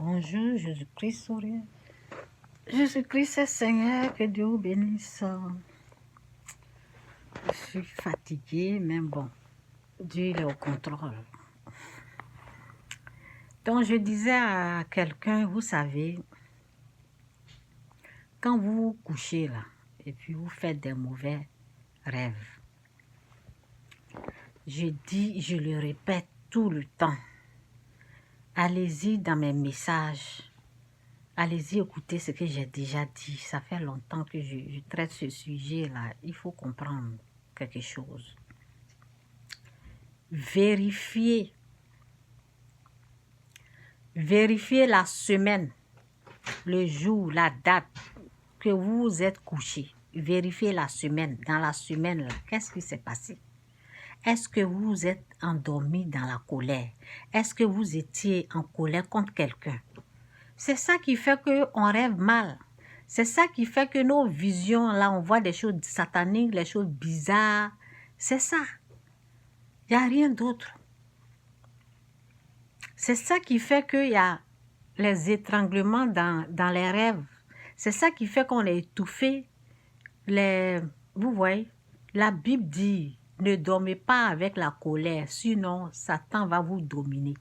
Bonjour, Jésus-Christ sourire. Jésus-Christ est Seigneur, que Dieu vous bénisse. Je suis fatiguée, mais bon, Dieu il est au contrôle. Donc je disais à quelqu'un, vous savez, quand vous vous couchez là, et puis vous faites des mauvais rêves, je dis, je le répète tout le temps, allez-y dans mes messages, allez-y écouter ce que j'ai déjà dit. Ça fait longtemps que je traite ce sujet-là. Il faut comprendre quelque chose. Vérifiez la semaine, le jour, la date que vous êtes couché. Vérifiez la semaine. Dans la semaine, là, qu'est-ce qui s'est passé? Est-ce que vous êtes endormi dans la colère? Est-ce que vous étiez en colère contre quelqu'un? C'est ça qui fait qu'on rêve mal. C'est ça qui fait que nos visions, là, on voit des choses sataniques, des choses bizarres. C'est ça. Il n'y a rien d'autre. C'est ça qui fait qu'il y a les étranglements dans les rêves. C'est ça qui fait qu'on est étouffé. Vous voyez, la Bible dit, ne dormez pas avec la colère, sinon Satan va vous dominer.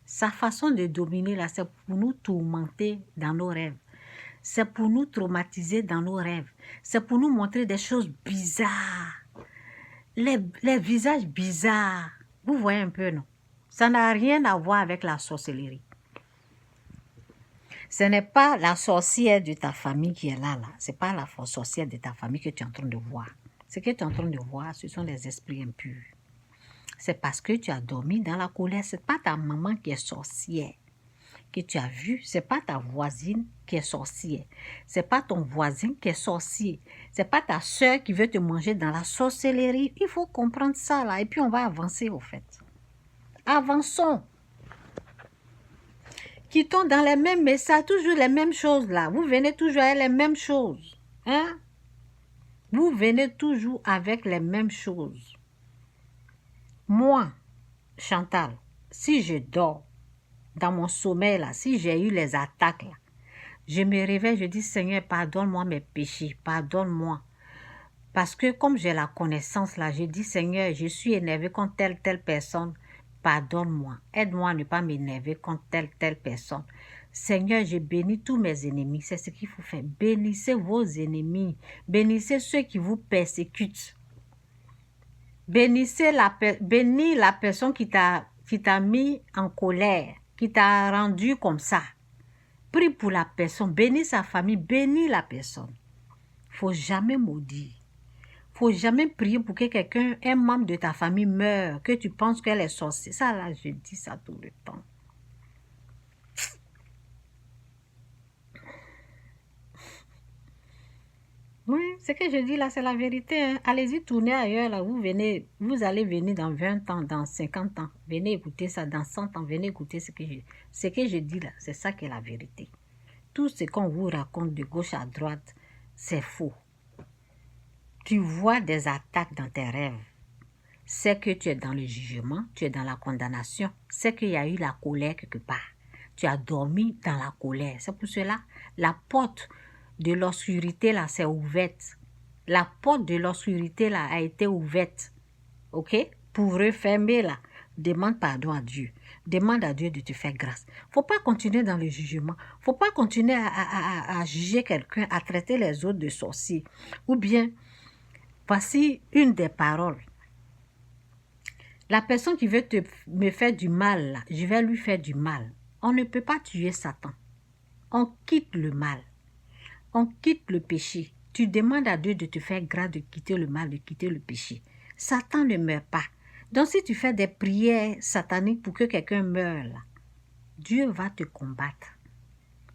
Sa façon de dominer, là, c'est pour nous tourmenter dans nos rêves. C'est pour nous traumatiser dans nos rêves. C'est pour nous montrer des choses bizarres. Les visages bizarres. Vous voyez un peu, non? Ça n'a rien à voir avec la sorcellerie. Ce n'est pas la sorcière de ta famille qui est là. Ce n'est pas la sorcière de ta famille que tu es en train de voir. Ce que tu es en train de voir, ce sont les esprits impurs. C'est parce que tu as dormi dans la colère. Ce n'est pas ta maman qui est sorcière que tu as vu. Ce n'est pas ta voisine qui est sorcière. Ce n'est pas ton voisin qui est sorcier. Ce n'est pas ta soeur qui veut te manger dans la sorcellerie. Il faut comprendre ça là. Et puis on va avancer au fait. Avançons. Quittons dans les mêmes messages, toujours les mêmes choses là. Vous venez toujours avec les mêmes choses. Hein? Vous venez toujours avec les mêmes choses. Moi, Chantal, si je dors dans mon sommeil là, si j'ai eu les attaques là, je me réveille, je dis Seigneur, pardonne-moi mes péchés, pardonne-moi. Parce que comme j'ai la connaissance là, je dis Seigneur, je suis énervé contre telle personne. Pardonne-moi, aide-moi à ne pas m'énerver contre telle personne. Seigneur, je bénis tous mes ennemis. C'est ce qu'il faut faire. Bénissez vos ennemis. Bénissez ceux qui vous persécutent. Bénis la personne qui t'a mis en colère, qui t'a rendu comme ça. Prie pour la personne. Bénis sa famille. Bénis la personne. Il ne faut jamais maudire. Il ne faut jamais prier pour que quelqu'un, un membre de ta famille meure, que tu penses qu'elle est sorcière. Ça là, je dis ça tout le temps. Oui, ce que je dis là, c'est la vérité. Hein. Allez-y, tournez ailleurs là. Vous allez venir dans 20 ans, dans 50 ans. Venez écouter ça dans 100 ans. Venez écouter ce que je dis là. C'est ça qui est la vérité. Tout ce qu'on vous raconte de gauche à droite, c'est faux. Tu vois des attaques dans tes rêves. C'est que tu es dans le jugement, tu es dans la condamnation. C'est qu'il y a eu la colère quelque part. Tu as dormi dans la colère. C'est pour cela, la porte de l'obscurité là, c'est ouverte. La porte de l'obscurité là a été ouverte. Ok? Pour refermer là, demande pardon à Dieu. Demande à Dieu de te faire grâce. Faut pas continuer dans le jugement. Faut pas continuer à juger quelqu'un, à traiter les autres de sorciers. Ou bien, voici une des paroles. La personne qui veut me faire du mal, là, je vais lui faire du mal. On ne peut pas tuer Satan. On quitte le mal. On quitte le péché. Tu demandes à Dieu de te faire grâce de quitter le mal, de quitter le péché. Satan ne meurt pas. Donc si tu fais des prières sataniques pour que quelqu'un meure, là, Dieu va te combattre.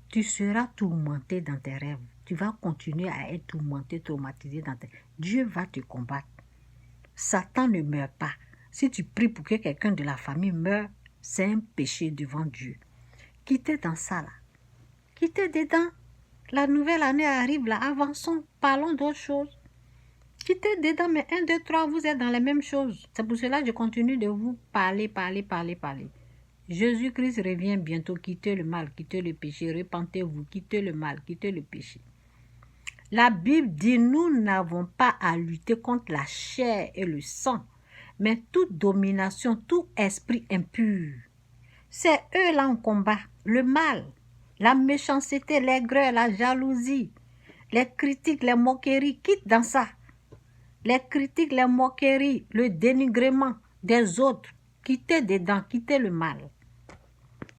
Tu seras tourmenté dans tes rêves. Tu vas continuer à être tourmenté, traumatisé dans tes rêves. Dieu va te combattre. Satan ne meurt pas. Si tu pries pour que quelqu'un de la famille meure, c'est un péché devant Dieu. Quittez dans ça là. Quittez dedans. La nouvelle année arrive là. Avançons. Parlons d'autres choses. Quittez dedans, mais 1, 2, 3, vous êtes dans les mêmes choses. C'est pour cela que je continue de vous parler. Jésus-Christ revient bientôt. Quittez le mal, quittez le péché. Repentez-vous, quittez le mal, quittez le péché. La Bible dit, nous n'avons pas à lutter contre la chair et le sang, mais toute domination, tout esprit impur. C'est eux-là en combat, le mal, la méchanceté, l'aigreur, la jalousie, les critiques, les moqueries, quitte dans ça. Les critiques, les moqueries, le dénigrement des autres, quittez dedans, quittez le mal.